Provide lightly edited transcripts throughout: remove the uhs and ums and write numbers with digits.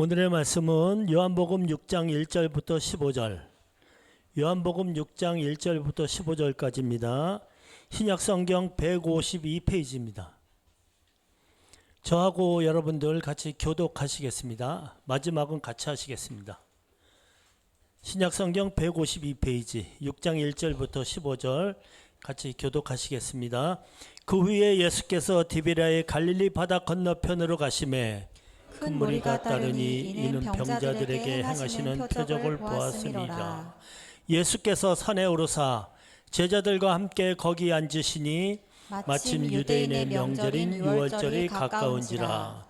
오늘의 말씀은 요한복음 6장 1절부터 15절, 요한복음 6장 1절부터 15절까지입니다. 신약성경 152페이지입니다. 저하고 여러분들 같이 교독하시겠습니다. 마지막은 같이 하시겠습니다. 신약성경 152페이지 6장 1절부터 15절 같이 교독하시겠습니다. 그 후에 예수께서 디베랴의 갈릴리 바다 건너편으로 가시매 큰 무리가 따르니 이는 병자들에게 행하시는 표적을 보았음이라. 예수께서 산에 오르사 제자들과 함께 거기 앉으시니 마침 유대인의 명절인 유월절이 가까운지라.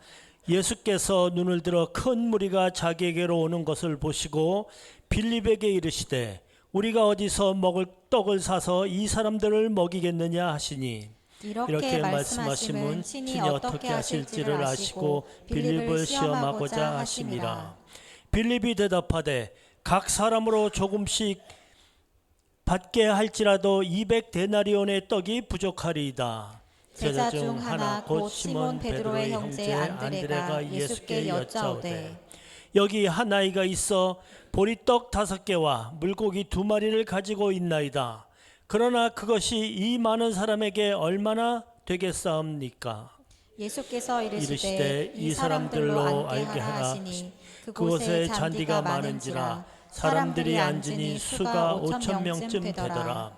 예수께서 눈을 들어 큰 무리가 자기에게로 오는 것을 보시고 빌립에게 이르시되 우리가 어디서 먹을 떡을 사서 이 사람들을 먹이겠느냐 하시니 이렇게 말씀하심은 친히 어떻게 하실지를 아시고 빌립을 시험하고자 하심이라. 빌립이 대답하되 각 사람으로 조금씩 받게 할지라도 200데나리온의 떡이 부족하리이다. 제자 중 하나 곧 시몬 베드로의 형제 안드레가 예수께 여짜오되 여기 한 아이가 있어 보리떡 5개와 물고기 2마리를 가지고 있나이다. 그러나 그것이 이 많은 사람에게 얼마나 되겠사옵니까? 예수께서 이르시되 이 사람들로 알게 하라 하시니 그곳에 잔디가 많은지라 사람들이 앉으니 수가 5,000명쯤 되더라.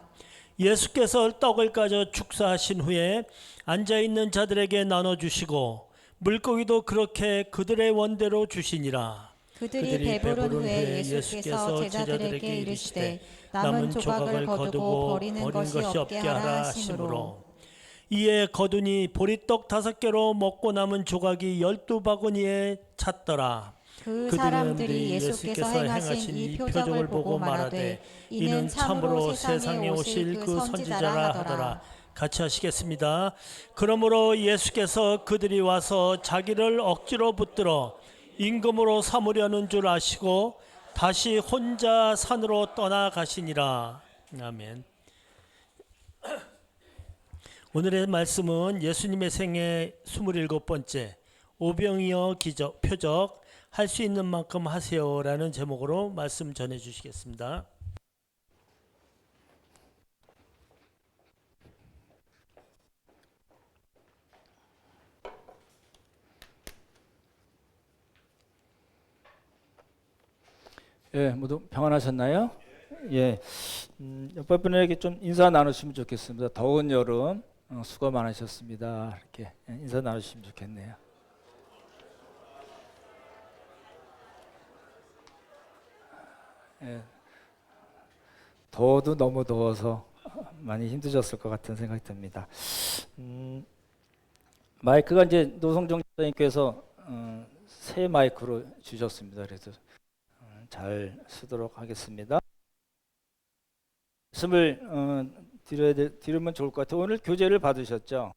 예수께서 떡을 까져 축사하신 후에 앉아있는 자들에게 나눠주시고 물고기도 그렇게 그들의 원대로 주시니라. 그들이 배부른 후에 예수께서 제자들에게 이르시되 남은 조각을 거두고 버리는 것이 없게 하라 하시므로 이에 거두니 보리떡 5개로 먹고 남은 조각이 12바구니에 찼더라. 그 사람들이 예수께서 행하신 이 표적을 보고 말하되 이는 참으로 세상에 오실 그 선지자라 하더라. 같이 하시겠습니다. 그러므로 예수께서 그들이 와서 자기를 억지로 붙들어 임금으로 삼으려는 줄 아시고 다시 혼자 산으로 떠나가시니라. 아멘. 오늘의 말씀은 예수님의 생애 27번째 오병이어 기적 표적 할 수 있는 만큼 하세요라는 제목으로 말씀 전해 주시겠습니다. 예, 모두 평안하셨나요? 예, 옆에 분에게 좀 인사 나누시면 좋겠습니다. 더운 여름 수고 많으셨습니다. 이렇게 인사 나누시면 좋겠네요. 예, 더워도 너무 더워서 많이 힘드셨을 것 같은 생각이 듭니다. 마이크가 이제 노성정 집사님께서 새 마이크로 주셨습니다. 그래서 잘 쓰도록 하겠습니다. 말씀을 드리면 좋을 것 같아요. 오늘 교재를 받으셨죠?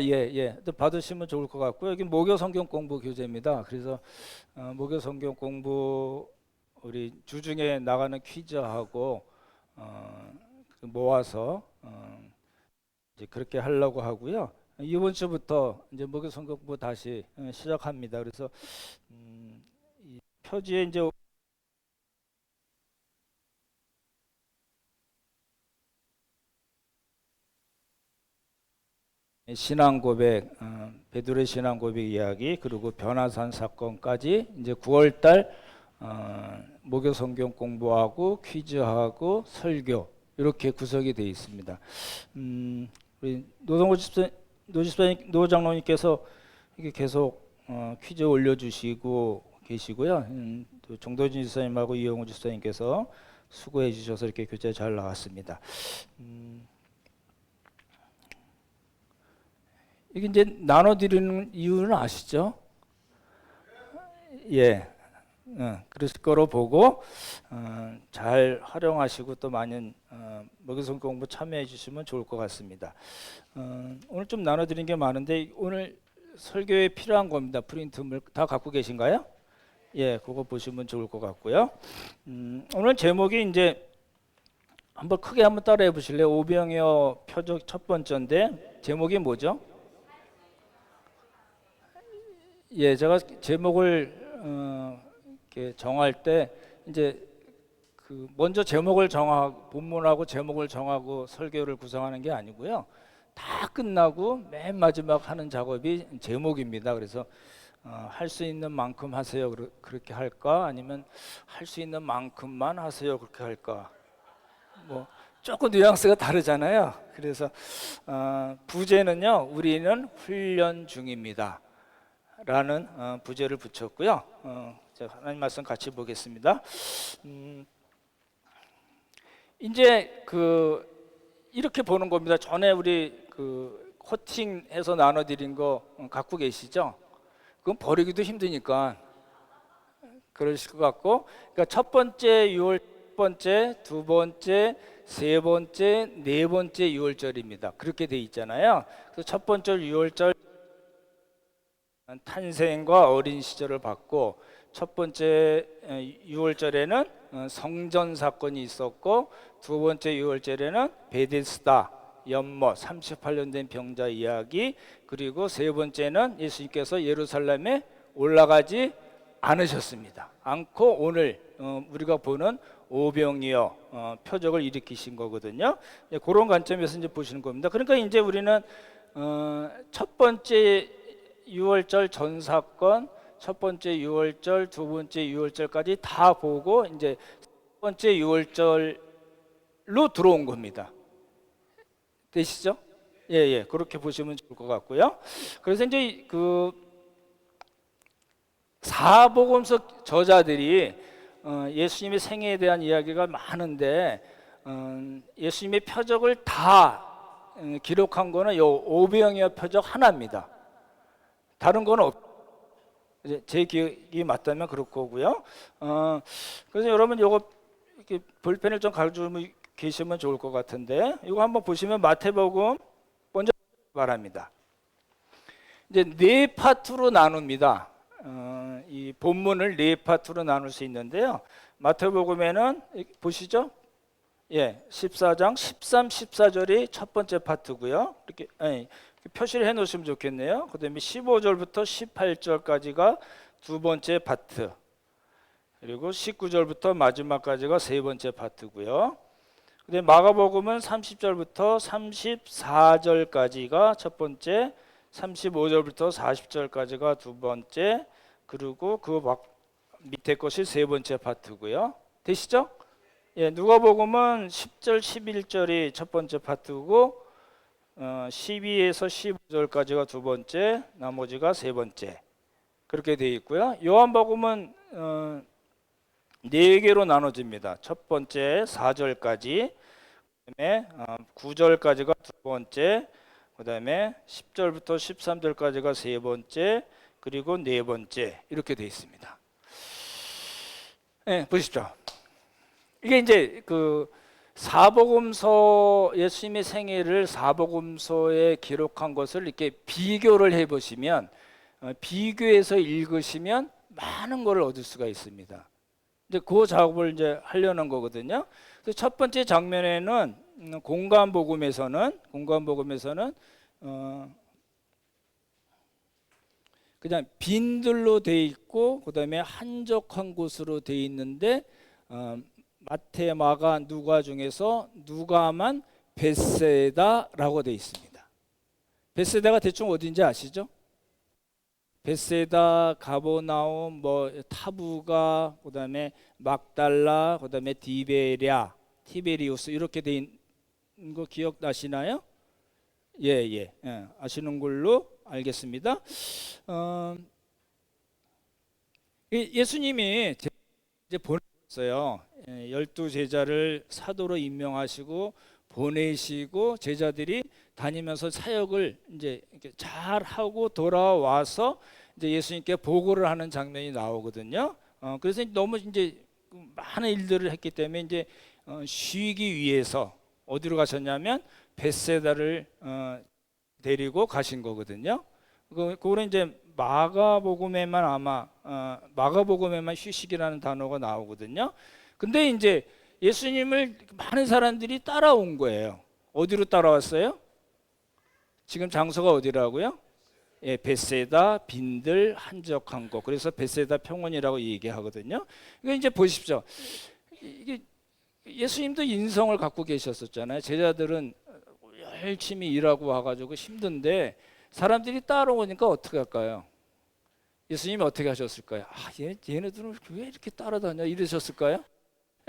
예. 또 받으시면 좋을 것 같고요. 여기 목요 성경 공부 교재입니다. 그래서 목요 성경 공부 우리 주중에 나가는 퀴즈하고 모아서 이제 그렇게 하려고 하고요. 이번 주부터 이제 목요 성경 공부 다시 시작합니다. 그래서 이 표지에 이제 신앙 고백, 베드로의 신앙 고백 이야기 그리고 변화산 사건까지 이제 9월달 목요 성경 공부하고 퀴즈하고 설교 이렇게 구성이 되어 있습니다. 우리 노 장로님께서 이게 계속 퀴즈 올려주시고 계시고요. 또 정도진 집사님하고 이영호 집사님께서 수고해 주셔서 이렇게 교재 잘 나왔습니다. 이게 이제 나눠드리는 이유는 아시죠? 예, 그랬을 거로 보고 잘 활용하시고 또 많은 목요성 공부 참여해 주시면 좋을 것 같습니다. 오늘 좀 나눠드린 게 많은데 오늘 설교에 필요한 겁니다. 프린트물 다 갖고 계신가요? 예, 그거 보시면 좋을 것 같고요. 오늘 제목이 이제 한번 크게 한번 따라해 보실래요? 오병이어 표적 첫 번째인데 제목이 뭐죠? 예, 제가 제목을 이렇게 정할 때 이제 그 먼저 제목을 정하고 본문하고 제목을 정하고 설교를 구성하는 게 아니고요. 다 끝나고 맨 마지막 하는 작업이 제목입니다. 그래서 할 수 있는 만큼 하세요. 그렇게 할까? 아니면 할 수 있는 만큼만 하세요. 그렇게 할까? 뭐 조금 뉘앙스가 다르잖아요. 그래서 부제는요, 우리는 훈련 중입니다 라는 부제를 붙였고요. 제가 하나님 말씀 같이 보겠습니다. 이제 이렇게 보는 겁니다. 전에 우리 코팅해서 나눠드린 거 갖고 계시죠? 그건 버리기도 힘드니까 그러실 것 같고, 그러니까 첫 번째 유월, 첫 번째, 두 번째, 세 번째, 네 번째 유월절입니다. 그렇게 돼 있잖아요. 그래서 첫 번째 유월절 탄생과 어린 시절을 받고, 첫 번째 유월절에는 성전 사건이 있었고, 두 번째 유월절에는 베데스다 연못 38년 된 병자 이야기, 그리고 세 번째는 예수님께서 예루살렘에 올라가지 않으셨습니다. 않고 오늘 우리가 보는 오병이어 표적을 일으키신 거거든요. 그런 관점에서 이제 보시는 겁니다. 그러니까 이제 우리는 첫 번째 유월절 전 사건, 첫 번째 유월절, 두 번째 유월절까지 다 보고 이제 첫 번째 유월절로 들어온 겁니다. 되시죠? 예, 그렇게 보시면 좋을 것 같고요. 그래서 이제 사복음서 저자들이 예수님의 생애에 대한 이야기가 많은데 예수님의 표적을 다 기록한 거는 요 오병이어 표적 하나입니다. 다른 거는 제 기억이 맞다면 그럴 거고요. 그래서 여러분 요거 이렇게 볼펜을 좀 가지고 계시면 좋을 것 같은데, 이거 한번 보시면 마태복음 먼저 말합니다. 이제 네 파트로 나눕니다. 이 본문을 네 파트로 나눌 수 있는데요. 마태복음에는 보시죠. 예, 14장 13, 14절이 첫 번째 파트고요. 이렇게 표시를 해 놓으시면 좋겠네요. 그다음에 15절부터 18절까지가 두 번째 파트, 그리고 19절부터 마지막까지가 세 번째 파트고요. 그다음에 마가복음은 30절부터 34절까지가 첫 번째, 35절부터 40절까지가 두 번째, 그리고 그 밑에 것이 세 번째 파트고요. 되시죠? 예, 누가복음은 10절, 11절이 첫 번째 파트고 12에서 15절까지가 두 번째, 나머지가 세 번째, 그렇게 되어 있고요. 요한복음은 네 개로 나눠집니다. 첫 번째 4절까지, 그다음에 9절까지가 두 번째, 그다음에 10절부터 13절까지가 세 번째, 그리고 네 번째, 이렇게 되어 있습니다. 네, 보십시오. 이게 이제 사복음서, 예수님의 생애를 사복음서에 기록한 것을 이렇게 비교를 해보시면, 비교해서 읽으시면 많은 걸 얻을 수가 있습니다. 이제 그 작업을 이제 하려는 거거든요. 그래서 첫 번째 장면에는 공관복음에서는 그냥 빈들로 돼 있고, 그다음에 한적한 곳으로 돼 있는데 마태, 마가, 누가 중에서 누가만 벳세다라고 돼 있습니다. 벳세다가 대충 어딘지 아시죠? 벳세다, 가버나움, 타부가, 그다음에 막달라, 그다음에 티베리우스, 이렇게 돼 있는 거 기억나시나요? 예, 아시는 걸로 알겠습니다. 예수님이 이제 보냈어요. 12제자를 사도로 임명하시고 보내시고, 제자들이 다니면서 사역을 이제 잘 하고 돌아와서 이제 예수님께 보고를 하는 장면이 나오거든요. 그래서 너무 이제 많은 일들을 했기 때문에 이제 쉬기 위해서 어디로 가셨냐면 벳세다를 데리고 가신 거거든요. 그거는 이제 마가복음에만 휴식이라는 단어가 나오거든요. 근데 이제 예수님을 많은 사람들이 따라온 거예요. 어디로 따라왔어요? 지금 장소가 어디라고요? 예, 벳세다 빈들 한적한 곳. 그래서 벳세다 평원이라고 얘기하거든요. 이거 이제 보십시오. 이게 예수님도 인성을 갖고 계셨었잖아요. 제자들은 열심히 일하고 와가지고 힘든데 사람들이 따라오니까 어떻게 할까요? 예수님이 어떻게 하셨을까요? 얘네들은 왜 이렇게 따라다녀? 이러셨을까요?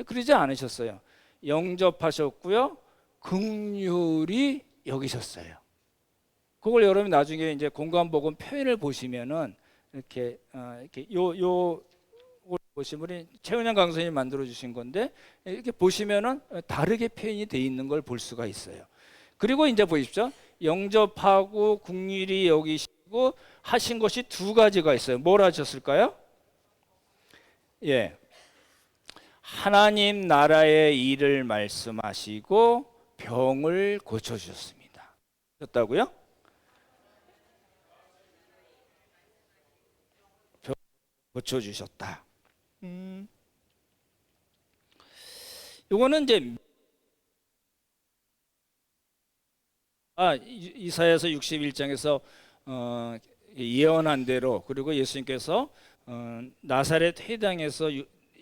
그러지 않으셨어요. 영접하셨고요, 긍휼히 여기셨어요. 그걸 여러분 나중에 이제 공관복음 표현을 보시면은 이렇게 요 보시면 우리 최은영 강사님이 만들어 주신 건데 이렇게 보시면은 다르게 표현이 돼 있는 걸 볼 수가 있어요. 그리고 이제 보십시오. 영접하고 긍휼히 여기시고 하신 것이 두 가지가 있어요. 뭘 하셨을까요? 예, 하나님 나라의 일을 말씀하시고 병을 고쳐 주셨습니다. 였다고요? 병 고쳐 주셨다. 요거는 이제 이사야서 61장에서 예언한 대로, 그리고 예수님께서 나사렛 회당에서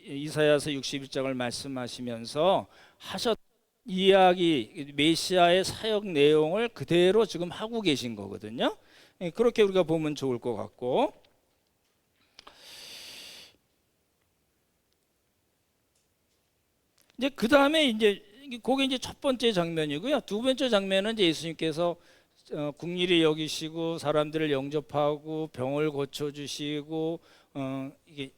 이사야서 61장을 말씀하시면서 하셨 이야기, 메시아의 사역 내용을 그대로 지금 하고 계신 거거든요. 그렇게 우리가 보면 좋을 것 같고, 이제 그 다음에 이제 그게 이제 첫 번째 장면이고요. 두 번째 장면은 이제 예수님께서 긍휼히 여기시고 사람들을 영접하고 병을 고쳐 주시고 이게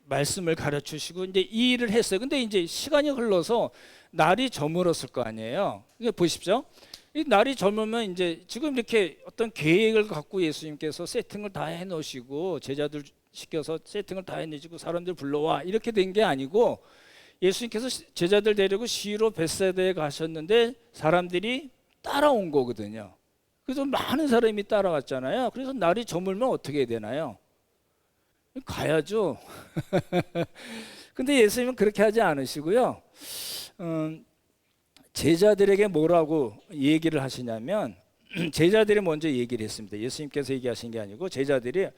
말씀을 가르쳐 주시고 이제 이 일을 했어요. 근데 이제 시간이 흘러서 날이 저물었을 거 아니에요. 이게 보십시오. 이 날이 저물면 이제 지금 이렇게 어떤 계획을 갖고 예수님께서 세팅을 다 해 놓으시고 제자들 시켜서 세팅을 다 해 놓으시고 사람들 불러와 이렇게 된 게 아니고, 예수님께서 제자들 데리고 시로 벳세다에 가셨는데 사람들이 따라온 거거든요. 그래서 많은 사람이 따라왔잖아요. 그래서 날이 저물면 어떻게 해야 되나요? 가야죠. 근데 예수님은 그렇게 하지 않으시고요. 제자들에게 뭐라고 얘기를 하시냐면 제자들이 먼저 얘기를 했습니다. 예수님께서 얘기하신 게 아니고 제자들이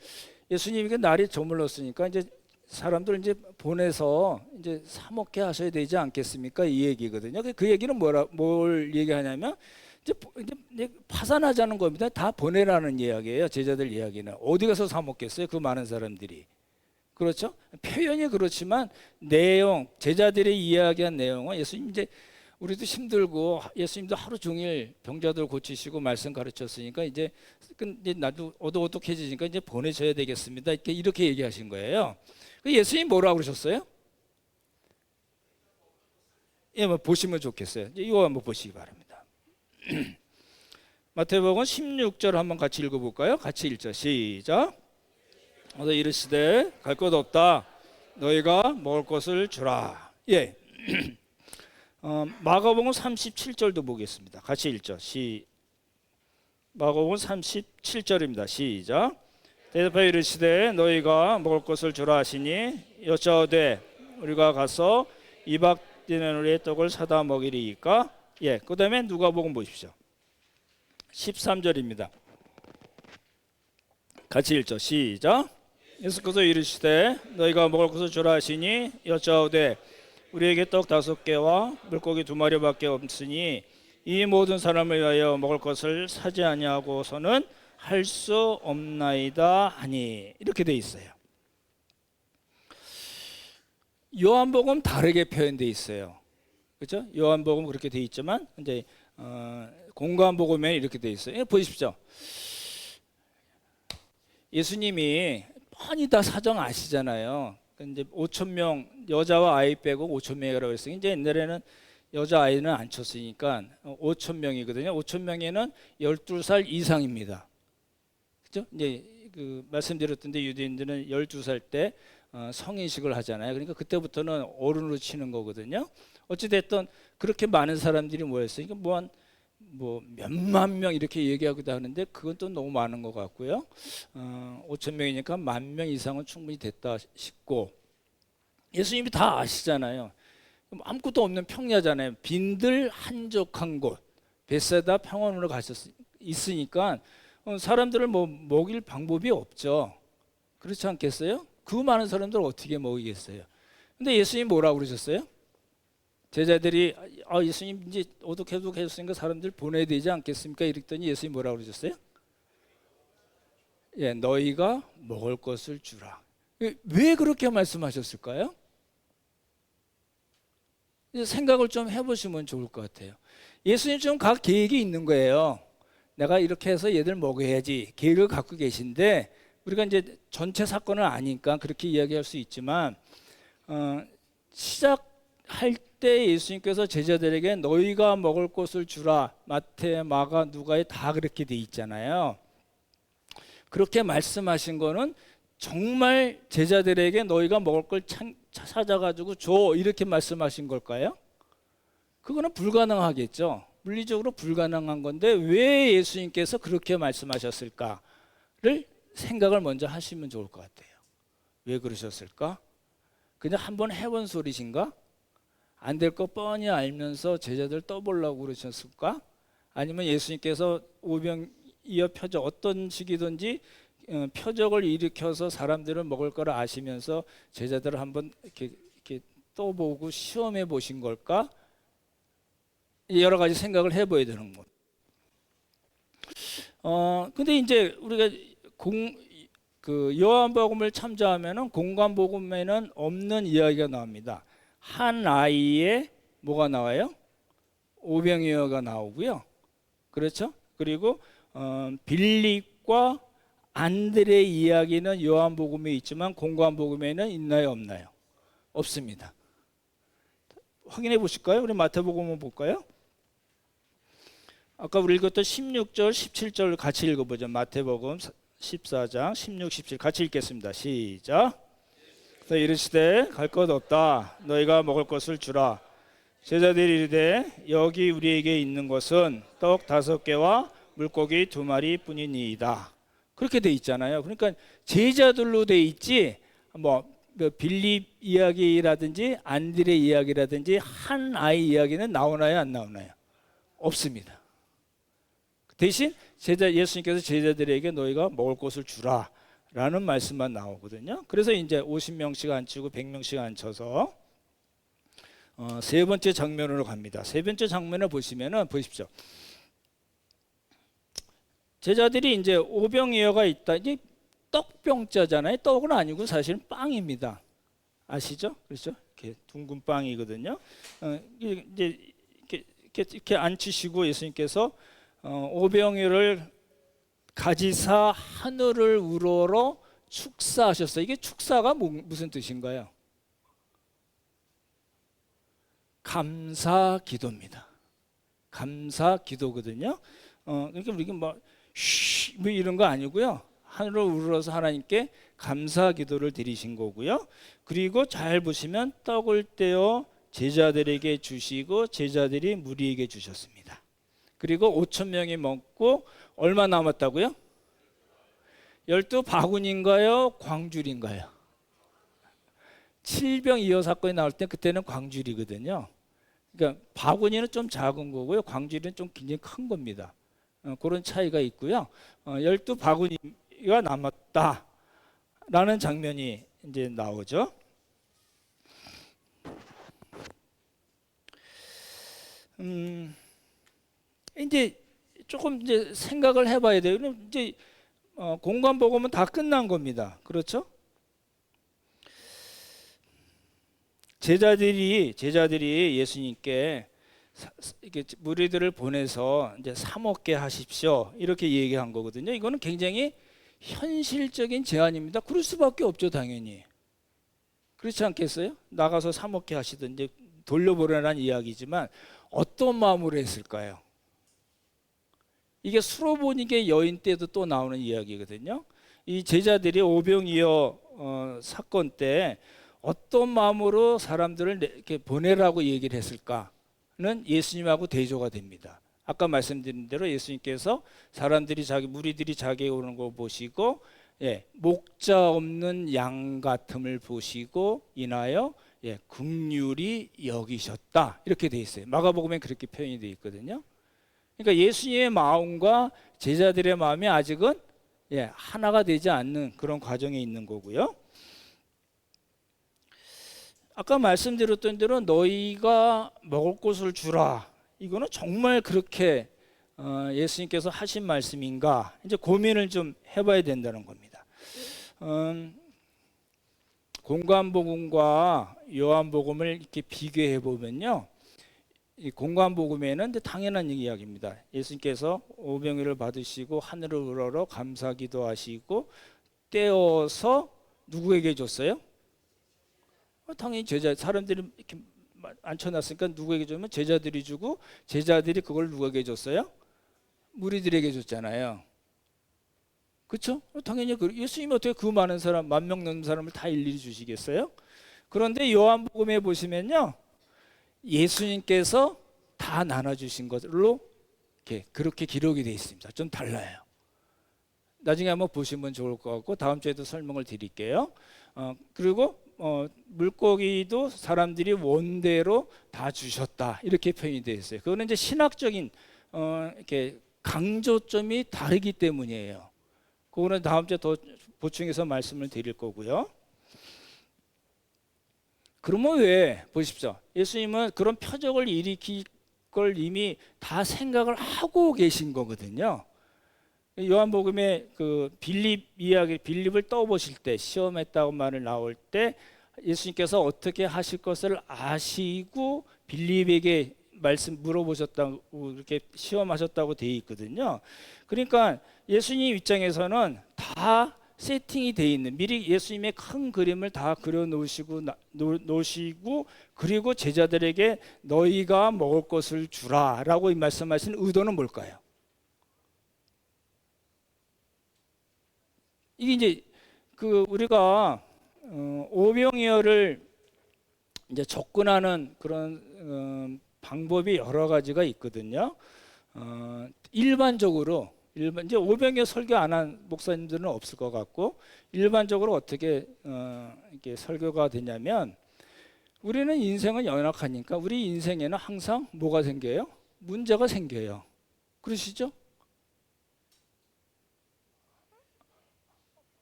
예수님에게 날이 저물렀으니까 이제 사람들 이제 보내서 이제 사 먹게 하셔야 되지 않겠습니까? 이 얘기거든요. 그 얘기는 뭘 얘기하냐면 이제 파산하자는 겁니다. 다 보내라는 이야기예요. 제자들 이야기는 어디 가서 사 먹겠어요? 그 많은 사람들이. 그렇죠? 표현이 그렇지만 내용, 제자들이 이야기한 내용은 예수님 이제 우리도 힘들고 예수님도 하루 종일 병자들 고치시고 말씀 가르쳤으니까 이제 나도 어둑어둑해지니까 이제 보내셔야 되겠습니다. 이렇게 얘기하신 거예요. 예수님 뭐라고 그러셨어요? 예, 보시면 좋겠어요. 이거 한번 보시기 바랍니다. 마태복음 16절 한번 같이 읽어볼까요? 같이 읽죠. 시작. 어서 이르시되 갈 것 없다. 너희가 먹을 것을 주라. 예. 마가복음 37절도 보겠습니다. 같이 읽죠. 마가복음 37절입니다. 시작. 대답하여 이르시되 너희가 먹을 것을 주라 하시니 여짜오되 우리가 가서 이박 디나리의 떡을 사다 먹이리이까. 예, 그 다음에 누가복음 보십시오. 13절입니다. 같이 읽죠. 시작. 예수께서 이르시되 너희가 먹을 것을 주라 하시니 여짜오되 우리에게 떡 5개와 물고기 2마리밖에 없으니 이 모든 사람을 위하여 먹을 것을 사지 아니하고서는 할 수 없나이다 하니. 이렇게 돼 있어요. 요한복음 다르게 표현돼 있어요. 그렇죠? 요한복음 그렇게 돼 있지만 이제 공관복음에 이렇게 돼 있어요. 보십시오. 예수님이 뻔히 다 사정 아시잖아요. 이제 5,000명 여자와 아이 빼고 5,000명이라고 했어요. 이제 옛날에는 여자 아이는 안 쳤으니까 5,000명이거든요. 5,000명에는 12살 이상입니다. 그죠? 이제 말씀드렸던데 유대인들은 12살 때 성인식을 하잖아요. 그러니까 그때부터는 어른으로 치는 거거든요. 어찌 됐든 그렇게 많은 사람들이 모였어요. 그러니까 뭐 몇만 명 이렇게 얘기하기도 하는데 그건 또 너무 많은 것 같고요. 5,000명이니까 10,000명 이상은 충분히 됐다 싶고, 예수님이 다 아시잖아요. 아무것도 없는 평야잖아요. 빈들 한적한 곳. 벳세다 평원으로 있으니까 사람들을 뭐 먹일 방법이 없죠. 그렇지 않겠어요? 그 많은 사람들을 어떻게 먹이겠어요? 근데 예수님 뭐라고 그러셨어요? 제자들이 예수님 이제 오독해독 해줬으니까 사람들 보내야 되지 않겠습니까? 이랬더니 예수님 뭐라고 그러셨어요? 예, 너희가 먹을 것을 주라. 왜 그렇게 말씀하셨을까요? 생각을 좀 해보시면 좋을 것 같아요. 예수님 좀 각 계획이 있는 거예요. 내가 이렇게 해서 얘들 먹여야지 계획을 갖고 계신데 우리가 이제 전체 사건을 아니까 그렇게 이야기할 수 있지만 시작할 때 예수님께서 제자들에게 너희가 먹을 것을 주라. 마태, 마가, 누가에 다 그렇게 돼 있잖아요. 그렇게 말씀하신 거는 정말 제자들에게 너희가 먹을 걸 찾아가지고 줘 이렇게 말씀하신 걸까요? 그거는 불가능하겠죠. 물리적으로 불가능한 건데 왜 예수님께서 그렇게 말씀하셨을까를 생각을 먼저 하시면 좋을 것 같아요. 왜 그러셨을까? 그냥 한번 해본 소리신가? 안 될 거 뻔히 알면서 제자들 떠보려고 그러셨을까? 아니면 예수님께서 오병이어 표적 어떤 식이든지 표적을 일으켜서 사람들을 먹을 거를 아시면서 제자들을 한번 이렇게 떠보고 시험해 보신 걸까? 여러 가지 생각을 해봐야 되는 것. 근데 이제 우리가 요한복음을 참조하면은 공관복음에는 없는 이야기가 나옵니다. 한 아이의 뭐가 나와요? 오병이어가 나오고요. 그렇죠? 그리고 빌립과 안드레 이야기는 요한복음에 있지만 공관복음에는 있나요, 없나요? 없습니다. 확인해 보실까요? 우리 마태복음 한번 볼까요? 아까 우리 읽었던 16절, 17절 같이 읽어보죠. 마태복음 14장 16, 17 같이 읽겠습니다. 시작. 이르시되 갈 것 없다. 너희가 먹을 것을 주라. 제자들이 이르되 여기 우리에게 있는 것은 떡 5개와 물고기 2마리 뿐이니이다. 그렇게 돼 있잖아요. 그러니까 제자들로 돼 있지 뭐 빌립 이야기라든지 안드레 이야기라든지 한 아이 이야기는 나오나요, 안 나오나요? 없습니다. 대신 예수님께서 제자들에게 너희가 먹을 것을 주라 라는 말씀만 나오거든요. 그래서 이제 50명씩 앉히고 100명씩 앉혀서 세 번째 장면으로 갑니다. 세 번째 장면을 보시면은 보십시오. 제자들이 이제 오병이어가 있다. 이제 떡병자잖아요. 떡은 아니고 사실은 빵입니다. 아시죠? 그렇죠? 이렇게 둥근 빵이거든요. 이제 이렇게 앉히시고 예수님께서 오병이어를 가지사 하늘을 우러러 축사하셨어요. 이게 축사가 무슨 뜻인가요? 감사 기도입니다. 감사 기도거든요. 그러니까 우리가 뭐 이런 거 아니고요. 하늘을 우러러서 하나님께 감사 기도를 드리신 거고요. 그리고 잘 보시면 떡을 떼어 제자들에게 주시고 제자들이 무리에게 주셨습니다. 그리고 5,000명이 먹고 얼마 남았다고요? 12바구니인가요? 광줄인가요? 7병2호 사건이 나올 때 그때는 광줄이거든요. 그러니까 바구니는 좀 작은 거고요. 광줄은 좀 굉장히 큰 겁니다. 그런 차이가 있고요. 12바구니가 남았다라는 장면이 이제 나오죠. 이제 조금 이제 생각을 해봐야 돼요. 이제 공관복음은 다 끝난 겁니다. 그렇죠? 제자들이 예수님께 이렇게 무리들을 보내서 이제 사 먹게 하십시오 이렇게 얘기한 거거든요. 이거는 굉장히 현실적인 제안입니다. 그럴 수밖에 없죠, 당연히. 그렇지 않겠어요? 나가서 사 먹게 하시든지 돌려보내라는 이야기지만 어떤 마음으로 했을까요? 이게 수로보니게 여인 때도 또 나오는 이야기거든요. 이 제자들이 오병이어 사건 때 어떤 마음으로 사람들을 이렇게 보내라고 얘기를 했을까는 예수님하고 대조가 됩니다. 아까 말씀드린 대로 예수님께서 사람들이 무리들이 자기에게 오는 걸 보시고 목자 없는 양 같음을 보시고 인하여 긍휼히 여기셨다 이렇게 돼 있어요. 마가복음에 그렇게 표현이 돼 있거든요. 그러니까 예수님의 마음과 제자들의 마음이 아직은 하나가 되지 않는 그런 과정에 있는 거고요. 아까 말씀드렸던 대로 너희가 먹을 것을 주라. 이거는 정말 그렇게 예수님께서 하신 말씀인가? 이제 고민을 좀 해봐야 된다는 겁니다. 공관복음과 요한복음을 이렇게 비교해 보면요, 이 공관복음에는 당연한 이야기입니다. 예수님께서 오병이를 받으시고 하늘을 우러러 감사기도 하시고 떼어서 누구에게 줬어요? 당연히 제자, 사람들이 이렇게 앉혀놨으니까 누구에게 주면 제자들이 주고, 제자들이 그걸 누구에게 줬어요? 무리들에게 줬잖아요. 그렇죠? 당연히 예수님이 어떻게 그 많은 사람, 10,000명 넘는 사람을 다 일일이 주시겠어요? 그런데 요한복음에 보시면요, 예수님께서 다 나눠주신 것으로 그렇게 기록이 되어 있습니다. 좀 달라요. 나중에 한번 보시면 좋을 것 같고, 다음 주에도 설명을 드릴게요. 그리고 물고기도 사람들이 원대로 다 주셨다, 이렇게 표현이 되어 있어요. 그거는 이제 신학적인 이렇게 강조점이 다르기 때문이에요. 그거는 다음 주에 더 보충해서 말씀을 드릴 거고요. 그러면 왜 보십시오, 예수님은 그런 표적을 일으킬 걸 이미 다 생각을 하고 계신 거거든요. 요한복음에 그 빌립 이야기, 빌립을 떠보실 때, 시험했다고 말을 나올 때 예수님께서 어떻게 하실 것을 아시고 빌립에게 말씀 물어보셨다고, 이렇게 시험하셨다고 되어 있거든요. 그러니까 예수님 입장에서는 다 세팅이 되어 있는, 미리 예수님의 큰 그림을 다 그려 놓으시고 그리고 제자들에게 너희가 먹을 것을 주라라고 말씀하신 의도는 뭘까요? 이게 이제 그 우리가 오병이어를 이제 접근하는 그런 방법이 여러 가지가 있거든요. 일반적으로 이제 오병이어 설교 안 한 목사님들은 없을 것 같고, 일반적으로 어떻게 이렇게 설교가 되냐면, 우리는 인생은 연약하니까 우리 인생에는 항상 뭐가 생겨요? 문제가 생겨요. 그러시죠?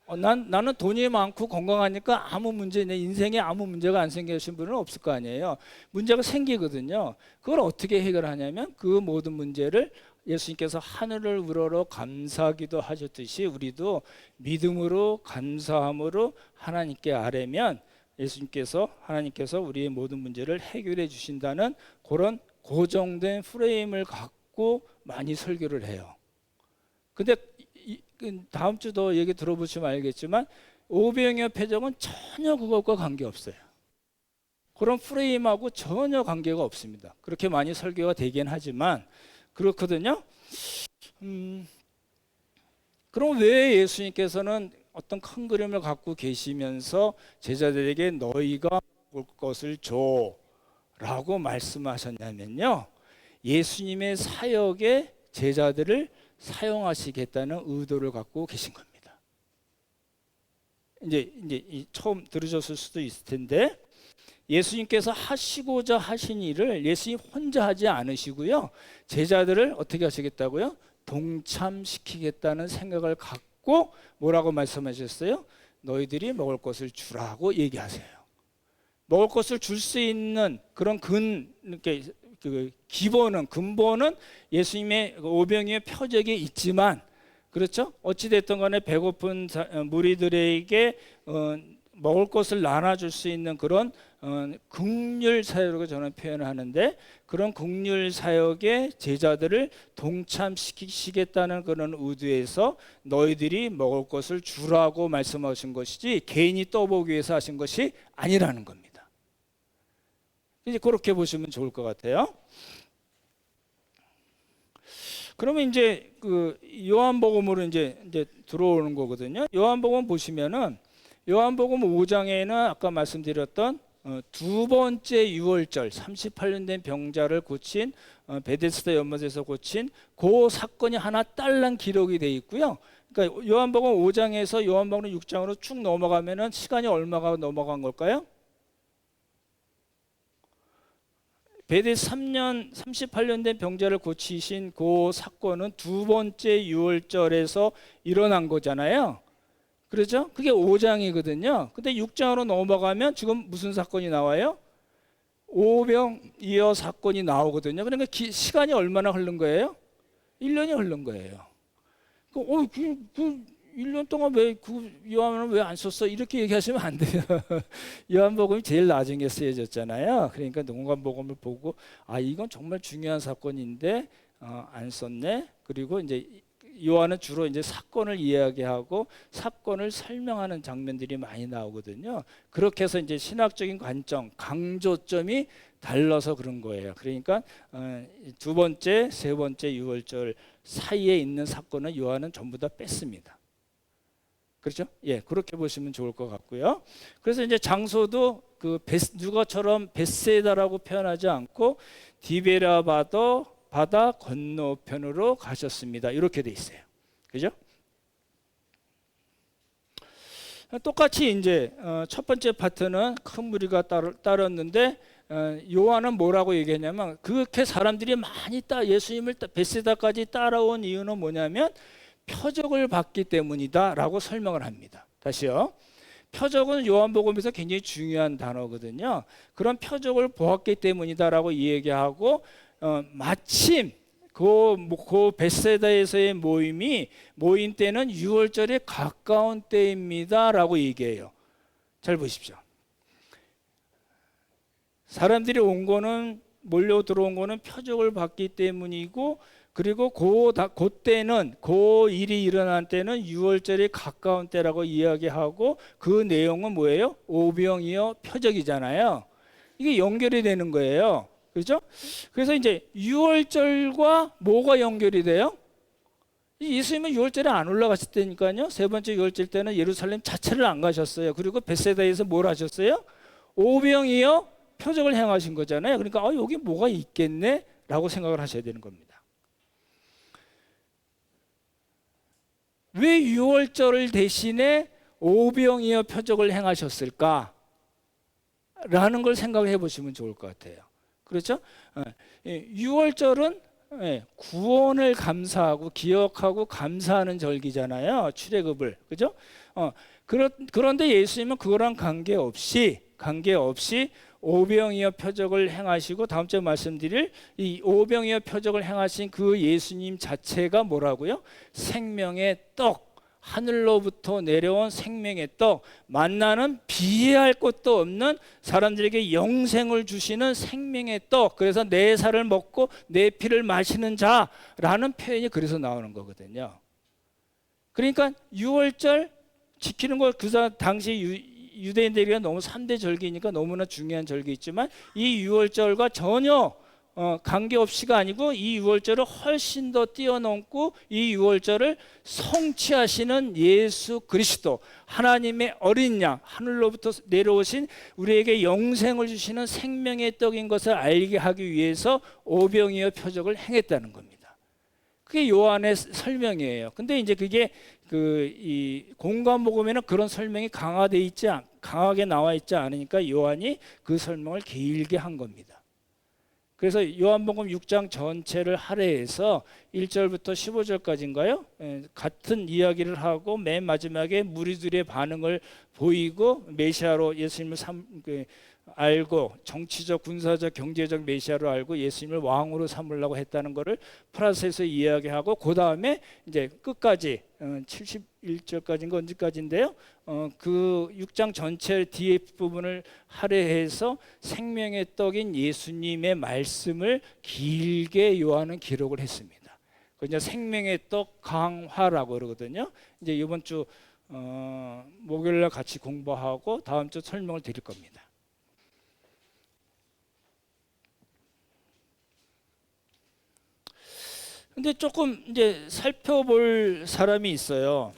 나는 돈이 많고 건강하니까 아무 문제, 내 인생에 아무 문제가 안 생기신 분은 없을 거 아니에요. 문제가 생기거든요. 그걸 어떻게 해결하냐면, 그 모든 문제를 예수님께서 하늘을 우러러 감사기도 하셨듯이 우리도 믿음으로 감사함으로 하나님께 아뢰면 하나님께서 우리의 모든 문제를 해결해 주신다는 그런 고정된 프레임을 갖고 많이 설교를 해요. 근데 다음 주도 얘기 들어보시면 알겠지만, 오병이어 표적은 전혀 그것과 관계없어요. 그런 프레임하고 전혀 관계가 없습니다. 그렇게 많이 설교가 되긴 하지만 그렇거든요. 그럼 왜 예수님께서는 어떤 큰 그림을 갖고 계시면서 제자들에게 너희가 먹을 것을 줘 라고 말씀하셨냐면요, 예수님의 사역에 제자들을 사용하시겠다는 의도를 갖고 계신 겁니다. 이제 처음 들으셨을 수도 있을 텐데, 예수님께서 하시고자 하신 일을 예수님 혼자 하지 않으시고요, 제자들을 어떻게 하시겠다고요? 동참시키겠다는 생각을 갖고 뭐라고 말씀하셨어요? 너희들이 먹을 것을 주라고 얘기하세요. 먹을 것을 줄 수 있는 그런 근본은 예수님의 오병이의 표적이 있지만, 그렇죠? 어찌 됐든 간에 배고픈 무리들에게 먹을 것을 나눠줄 수 있는 그런 긍휼 사역으로 저는 표현을 하는데, 그런 긍휼 사역에 제자들을 동참시키시겠다는 그런 의도에서 너희들이 먹을 것을 주라고 말씀하신 것이지, 개인이 떠보기 위해서 하신 것이 아니라는 겁니다. 이제 그렇게 보시면 좋을 것 같아요. 그러면 이제 그 요한복음으로 이제 들어오는 거거든요. 요한복음 보시면은 요한복음 5장에는 아까 말씀드렸던 두 번째 유월절 38년 된 병자를 고친 베데스다 연못에서 고친 그 사건이 하나 딸랑 기록이 돼 있고요. 그러니까 요한복음 5장에서 요한복음 6장으로 쭉 넘어가면은 시간이 얼마가 넘어간 걸까요? 베데 3년 38년 된 병자를 고치신 그 사건은 두 번째 유월절에서 일어난 거잖아요. 그렇죠? 그게 5장이거든요. 근데 6장으로 넘어가면 지금 무슨 사건이 나와요? 오병이어 사건이 나오거든요. 그러니까 시간이 얼마나 흐른 거예요? 1년이 흐른 거예요. 1년 동안 왜 요한은 왜 안 썼어? 이렇게 얘기하시면 안 돼요. 요한복음이 제일 나중에 쓰여졌잖아요. 그러니까 누가복음을 보고 이건 정말 중요한 사건인데 안 썼네. 그리고 이제 요한은 주로 이제 사건을 이야기하고 사건을 설명하는 장면들이 많이 나오거든요. 그렇게 해서 이제 신학적인 관점, 강조점이 달라서 그런 거예요. 그러니까 두 번째, 세 번째 유월절 사이에 있는 사건은 요한은 전부 다 뺐습니다. 그렇죠? 예, 그렇게 보시면 좋을 것 같고요. 그래서 이제 장소도 그 누가처럼 벳세다라고 표현하지 않고 디베라 바다 건너편으로 가셨습니다. 이렇게 돼 있어요. 그죠? 똑같이 이제 첫 번째 파트는 큰 무리가 따랐는데 요한은 뭐라고 얘기했냐면 그렇게 사람들이 많이 예수님을 벳세다까지 따라온 이유는 뭐냐면 표적을 받기 때문이다라고 설명을 합니다. 다시요. 표적은 요한복음에서 굉장히 중요한 단어거든요. 그런 표적을 보았기 때문이다라고 얘기하고 마침 그 벳세다에서의 모임 때는 6월절에 가까운 때입니다라고 얘기해요. 잘 보십시오. 사람들이 몰려 들어온 거는 표적을 받기 때문이고 그리고 그때는 그 일이 일어난 때는 6월절에 가까운 때라고 이야기하고 그 내용은 뭐예요? 오병이어 표적이잖아요. 이게 연결이 되는 거예요. 그렇죠? 그래서 이제 6월절과 뭐가 연결이 돼요? 예수님은 6월절에 안 올라갔을 때니까요. 세 번째 6월절 때는 예루살렘 자체를 안 가셨어요. 그리고 벳세다에서 뭘 하셨어요? 오병이어 표적을 행하신 거잖아요. 그러니까 여기 뭐가 있겠네 라고 생각을 하셔야 되는 겁니다. 왜 6월절을 대신에 오병이어 표적을 행하셨을까? 라는 걸 생각해 보시면 좋을 것 같아요. 그렇죠? 6월절은 구원을 감사하고 기억하고 감사하는 절기잖아요. 출애굽을. 그죠? 그런데 예수님은 그거랑 관계없이 오병이어 표적을 행하시고 다음 주에 말씀드릴 이 오병이어 표적을 행하신 그 예수님 자체가 뭐라고요? 생명의 떡, 하늘로부터 내려온 생명의 떡, 만나는 비할 것도 없는 사람들에게 영생을 주시는 생명의 떡. 그래서 내 살을 먹고 내 피를 마시는 자라는 표현이 그래서 나오는 거거든요. 그러니까 6월절 지키는 거 당시 유대인들에게 너무 3대 절기니까 너무나 중요한 절기있지만 이 6월절과 전혀 관계없이가 아니고 이 6월절을 훨씬 더 뛰어넘고 이 6월절을 성취하시는 예수 그리스도 하나님의 어린 양 하늘로부터 내려오신 우리에게 영생을 주시는 생명의 떡인 것을 알게 하기 위해서 오병이어 표적을 행했다는 겁니다. 그게 요한의 설명이에요. 근데 이제 그게 이 공관복음에는 그런 설명이 강하게 나와 있지 않으니까 요한이 그 설명을 길게 한 겁니다. 그래서 요한복음 6장 전체를 할애해서 1절부터 15절까지인가요? 같은 이야기를 하고 맨 마지막에 무리들의 반응을 보이고 메시아로 예수님을 알고 정치적, 군사적, 경제적 메시아로 알고 예수님을 왕으로 삼으려고 했다는 것을 프라스에서 이야기하고 그 다음에 이제 끝까지 71절까지인가 언제까지인데요? 그 6장 전체 뒤에 부분을 할애해서 생명의 떡인 예수님의 말씀을 길게 요한은 기록을 했습니다. 그 이제 생명의 떡 강화라고 그러거든요. 이제 이번 주 목요일날 같이 공부하고 다음 주 설명을 드릴 겁니다. 근데 조금 이제 살펴볼 사람이 있어요.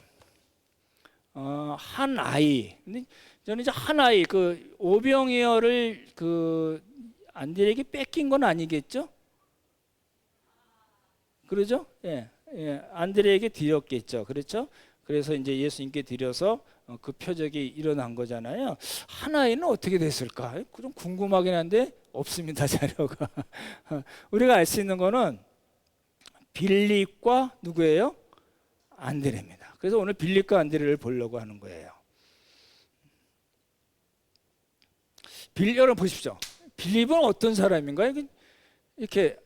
한 아이. 근데 저는 이제 한 아이 그 오병이어를 그 안드레에게 뺏긴 건 아니겠죠? 그러죠? 예, 안드레에게 드렸겠죠. 그렇죠? 그래서 이제 예수님께 드려서 그 표적이 일어난 거잖아요. 하나에는 어떻게 됐을까? 좀 궁금하긴 한데 없습니다, 자료가. 우리가 알 수 있는 거는 빌립과 누구예요? 안드레입니다. 그래서 오늘 빌립과 안드레를 보려고 하는 거예요. 여러분 보십시오. 빌립은 어떤 사람인가요? 이렇게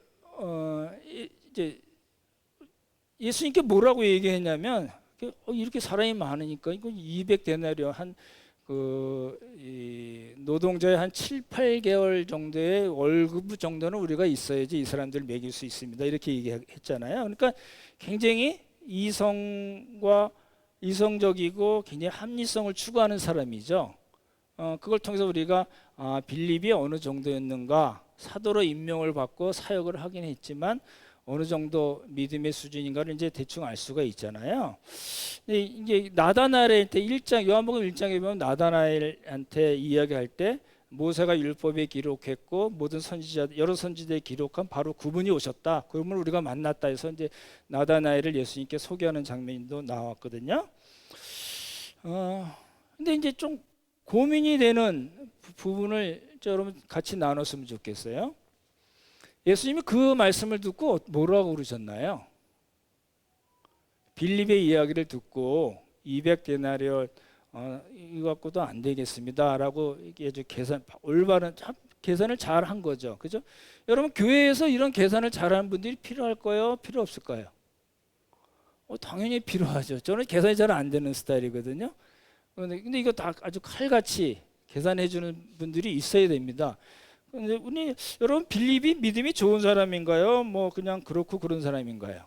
이제 예수님께 뭐라고 얘기했냐면 이렇게 사람이 많으니까 이거 200데나리온 노동자의 한 7, 8개월 정도의 월급 정도는 우리가 있어야지 이 사람들을 먹일 수 있습니다. 이렇게 얘기했잖아요. 그러니까 굉장히 이성적이고 굉장히 합리성을 추구하는 사람이죠. 그걸 통해서 우리가 빌립이 어느 정도였는가, 사도로 임명을 받고 사역을 하긴 했지만 어느 정도 믿음의 수준인가를 이제 대충 알 수가 있잖아요. 이제 나다나엘한테 요한복음 1장에 보면 나다나엘한테 이야기할 때 모세가 율법에 기록했고 모든 여러 선지자에 기록한 바로 그분이 오셨다. 그분을 우리가 만났다 해서 이제 나다나엘을 예수님께 소개하는 장면도 나왔거든요. 근데 이제 좀 고민이 되는 부분을 여러분 같이 나눴으면 좋겠어요. 예수님이 그 말씀을 듣고 뭐라고 그러셨나요? 빌립의 이야기를 듣고 200데나리온 이거 갖고도 안 되겠습니다라고 아주 올바른 계산을 잘 한 거죠. 그죠? 여러분 교회에서 이런 계산을 잘하는 분들이 필요할까요? 필요 없을까요? 당연히 필요하죠. 저는 계산이 잘 안 되는 스타일이거든요. 근데 이거 다 아주 칼같이 계산해 주는 분들이 있어야 됩니다. 근데 여러분 빌립이 믿음이 좋은 사람인가요? 뭐 그냥 그렇고 그런 사람인가요?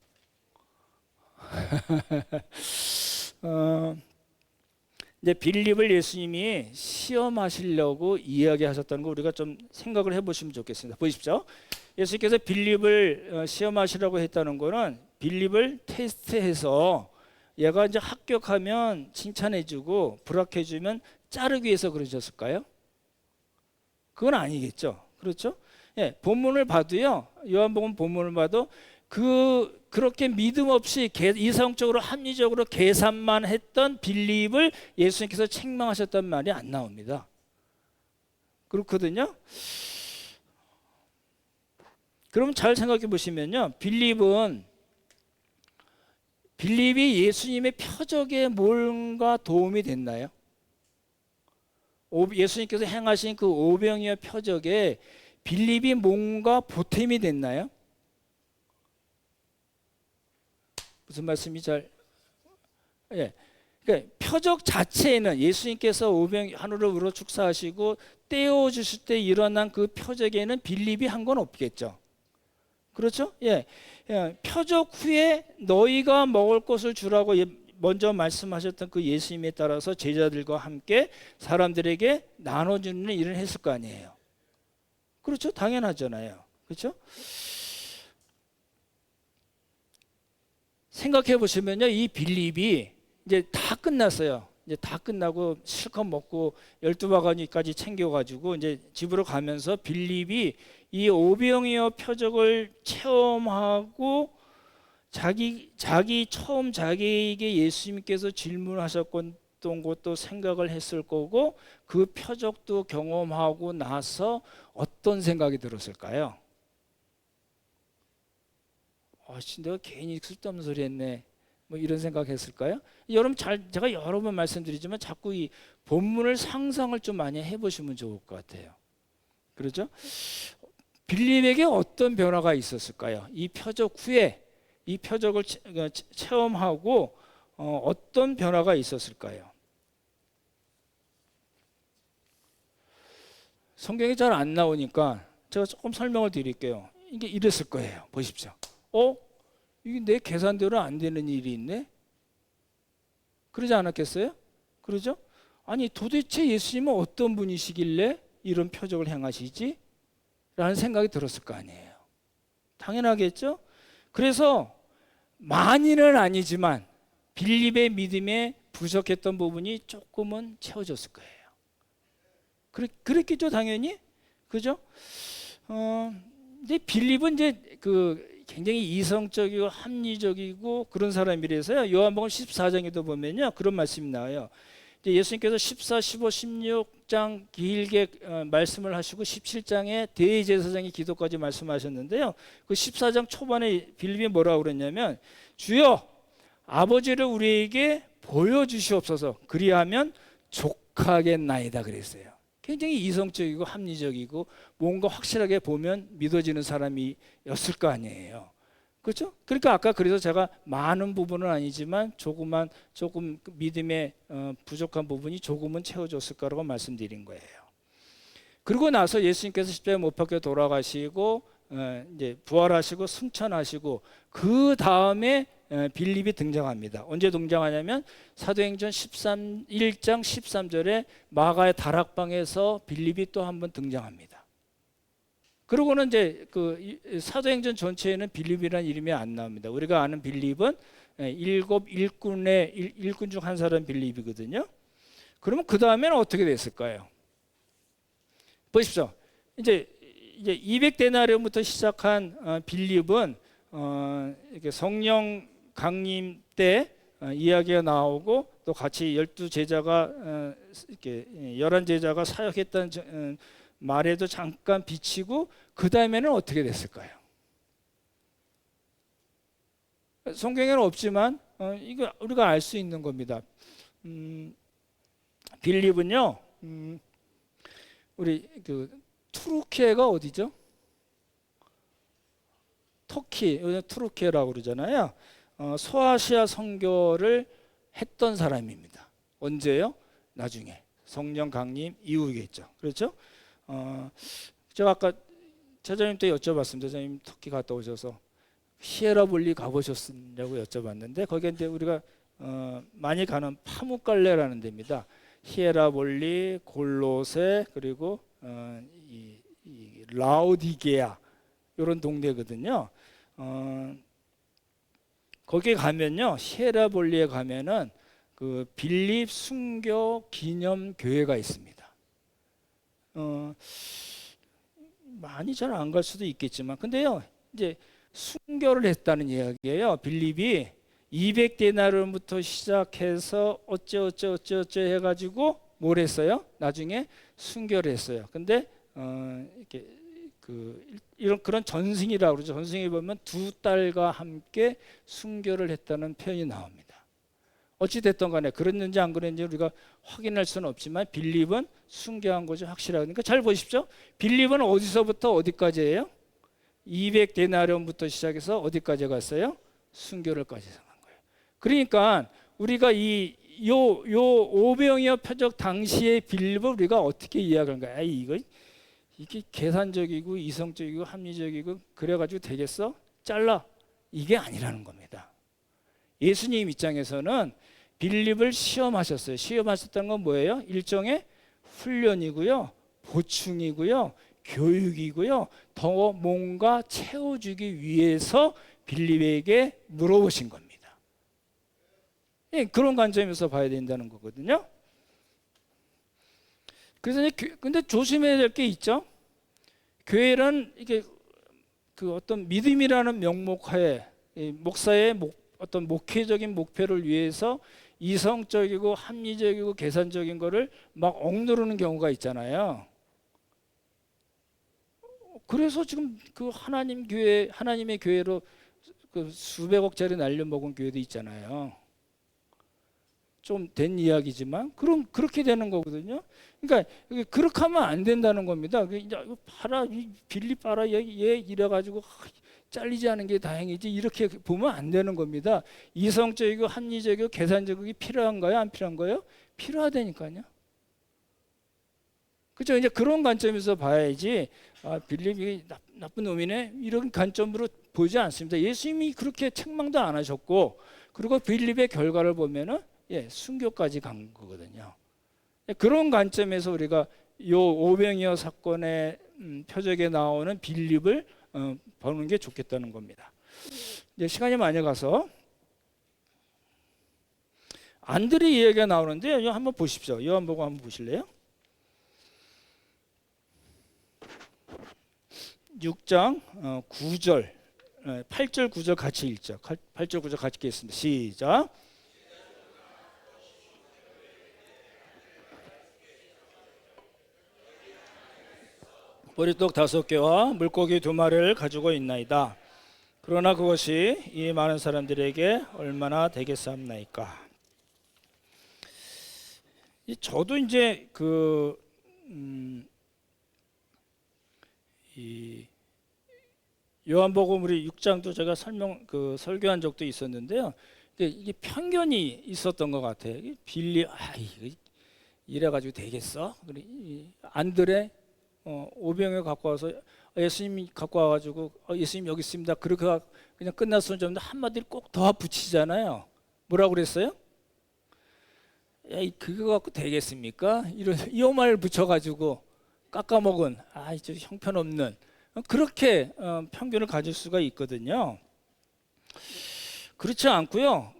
이제 빌립을 예수님이 시험하시려고 이야기하셨다는 거 우리가 좀 생각을 해보시면 좋겠습니다. 보십시오. 예수님께서 빌립을 시험하시려고 했다는 거는 빌립을 테스트해서 얘가 이제 합격하면 칭찬해주고 불합격해주면 자르기 위해서 그러셨을까요? 그건 아니겠죠. 그렇죠? 예, 본문을 봐도요. 요한복음 본문을 봐도 그렇게 믿음 없이 이성적으로 합리적으로 계산만 했던 빌립을 예수님께서 책망하셨단 말이 안 나옵니다. 그렇거든요. 그럼 잘 생각해 보시면요. 빌립이 예수님의 표적에 뭔가 도움이 됐나요? 예수님께서 행하신 그 오병이어 표적에 빌립이 뭔가 보탬이 됐나요? 무슨 말씀이 예. 그러니까 표적 자체에는 예수님께서 하늘을 우러 축사하시고 떼어 주실 때 일어난 그 표적에는 빌립이 한 건 없겠죠. 그렇죠? 예. 표적 후에 너희가 먹을 것을 주라고 먼저 말씀하셨던 그 예수님에 따라서 제자들과 함께 사람들에게 나눠주는 일을 했을 거 아니에요. 그렇죠? 당연하잖아요. 그렇죠? 생각해 보시면요, 이 빌립이 이제 다 끝났어요. 이제 다 끝나고 실컷 먹고 12바가니까지 챙겨가지고 이제 집으로 가면서 빌립이 이 오병이어 표적을 체험하고 자기 처음 자기에게 예수님께서 질문하셨던 것도 생각을 했을 거고 그 표적도 경험하고 나서 어떤 생각이 들었을까요? 내가 괜히 쓸데없는 소리 했네. 뭐 이런 생각했을까요? 여러분 제가 여러 번 말씀드리지만 자꾸 이 본문을 상상을 좀 많이 해보시면 좋을 것 같아요. 그렇죠? 빌립에게 어떤 변화가 있었을까요? 이 표적 후에 이 표적을 체험하고 어떤 변화가 있었을까요? 성경이 잘 안 나오니까 제가 조금 설명을 드릴게요. 이게 이랬을 거예요. 보십시오. 이게 내 계산대로 안 되는 일이 있네? 그러지 않았겠어요? 그러죠? 아니 도대체 예수님은 어떤 분이시길래 이런 표적을 행하시지? 라는 생각이 들었을 거 아니에요. 당연하겠죠? 그래서 많이는 아니지만 빌립의 믿음에 부족했던 부분이 조금은 채워졌을 거예요. 그랬겠죠, 당연히? 그죠? 이제 빌립은 이제 굉장히 이성적이고 합리적이고 그런 사람이라서요. 요한복음 14장에도 보면요, 그런 말씀이 나와요. 이제 예수님께서 14, 15, 16장 길게 말씀을 하시고 17장에 대제사장의 기도까지 말씀하셨는데요. 그 14장 초반에 빌립이 뭐라고 그랬냐면 주여 아버지를 우리에게 보여주시옵소서 그리하면 족하겠나이다 그랬어요. 굉장히 이성적이고 합리적이고 뭔가 확실하게 보면 믿어지는 사람이었을 거 아니에요. 그렇죠? 그러니까 아까 그래서 제가 많은 부분은 아니지만 조금 믿음에 부족한 부분이 조금은 채워졌을 거라고 말씀드린 거예요. 그리고 나서 예수님께서 십자가에 못 박혀 돌아가시고 이제 부활하시고 승천하시고 그 다음에 빌립이 등장합니다. 언제 등장하냐면 사도행전 1장 13절에 마가의 다락방에서 빌립이 또 한 번 등장합니다. 그러고는 이제 그 사도행전 전체에는 빌립이라는 이름이 안 나옵니다. 우리가 아는 빌립은 일곱 일꾼 중 한 사람 빌립이거든요. 그러면 그 다음에는 어떻게 됐을까요? 보십시오. 이제 200데나리온부터 시작한 빌립은 이렇게 성령 강림 때 이야기가 나오고 또 같이 12제자가 이렇게 11제자가 사역했다는 말에도 잠깐 비치고 그 다음에는 어떻게 됐을까요? 성경에는 없지만 이거 우리가 알 수 있는 겁니다. 빌립은요, 우리 그 투르키예가 어디죠? 터키, 투르키예라고 그러잖아요. 소아시아 선교를 했던 사람입니다. 언제요? 나중에 성령 강림 이후겠죠. 그렇죠? 제가 아까 차장님 때 여쭤봤습니다. 차장님 터키 갔다 오셔서 히에라볼리 가보셨냐고 여쭤봤는데 거기에 이제 우리가 많이 가는 파묵갈레라는 데입니다. 히에라볼리, 골로세 그리고 이 라오디게아 이런 동네거든요. 거기에 가면요, 히에라볼리에 가면은 그 빌립 순교 기념 교회가 있습니다. 많이 잘 안 갈 수도 있겠지만, 근데요, 이제 순교를 했다는 이야기예요. 빌립이 200데나리온부터 시작해서 어째 해가지고 뭘 했어요? 나중에 순교를 했어요. 근데 이렇게 이런 그런 전승이라고 그러죠. 전승에 보면 2딸과 함께 순교를 했다는 표현이 나옵니다. 어찌 됐든 간에 그랬는지 안 그랬는지 우리가 확인할 수는 없지만 빌립은 순교한 거죠. 확실하니까 잘 보십시오. 빌립은 어디서부터 어디까지예요? 200데나리온부터 시작해서 어디까지 갔어요? 순교를까지 간 거예요. 그러니까 우리가 요 오병이어 표적 당시의 빌립을 우리가 어떻게 이해하는 거야? 이게 계산적이고 이성적이고 합리적이고 그래가지고 되겠어? 잘라. 이게 아니라는 겁니다. 예수님 입장에서는 빌립을 시험하셨어요. 시험하셨다는 건 뭐예요? 일종의 훈련이고요, 보충이고요, 교육이고요, 더 뭔가 채워주기 위해서 빌립에게 물어보신 겁니다. 그런 관점에서 봐야 된다는 거거든요. 그래서 근데 조심해야 될 게 있죠. 교회는 이게 그 어떤 믿음이라는 명목하에 목사의 어떤 목회적인 목표를 위해서 이성적이고 합리적이고 계산적인 거를 막 억누르는 경우가 있잖아요. 그래서 지금 그 하나님의 교회로 그 수백억짜리 날려먹은 교회도 있잖아요. 좀 된 이야기지만 그렇게 되는 거거든요. 그러니까 그렇게 하면 안 된다는 겁니다. 이제 봐라, 빌립 봐라, 얘 이래가지고 잘리지 않은 게 다행이지 이렇게 보면 안 되는 겁니다. 이성적이고 합리적이고 계산적이 필요한가요? 안 필요한가요? 필요하다니까요. 그렇죠? 이제 그런 관점에서 봐야지 빌립이 나쁜 놈이네 이런 관점으로 보지 않습니다. 예수님이 그렇게 책망도 안 하셨고 그리고 빌립의 결과를 보면은 순교까지 간 거거든요. 그런 관점에서 우리가 요 오병이어 사건의 표적에 나오는 빌립을 보는 게 좋겠다는 겁니다. 이제 시간이 많이 가서 안드레 이야기가 나오는데 이거 한번 보십시오. 요한복음 한번 보실래요? 6장 9절 8절 9절 같이 읽죠. 8절 9절 같이 읽겠습니다. 시작. 보리떡 5개와 물고기 2마리를 가지고 있나이다. 그러나 그것이 이 많은 사람들에게 얼마나 되겠사옵나이까. 저도 이제 이 요한복음 우리 6장도 제가 설교한 적도 있었는데요. 이게 편견이 있었던 것 같아요. 빌리 이래가지고 되겠어? 안드레 오병을 갖고 와서 예수님이 갖고 와가지고 예수님 여기 있습니다. 그렇게 그냥 끝났으면 좀 한마디를 꼭 더 붙이잖아요. 뭐라고 그랬어요? 야, 그거 갖고 되겠습니까? 이 말을 붙여가지고 깎아먹은 저 형편없는 그렇게 편견을 가질 수가 있거든요. 그렇지 않고요.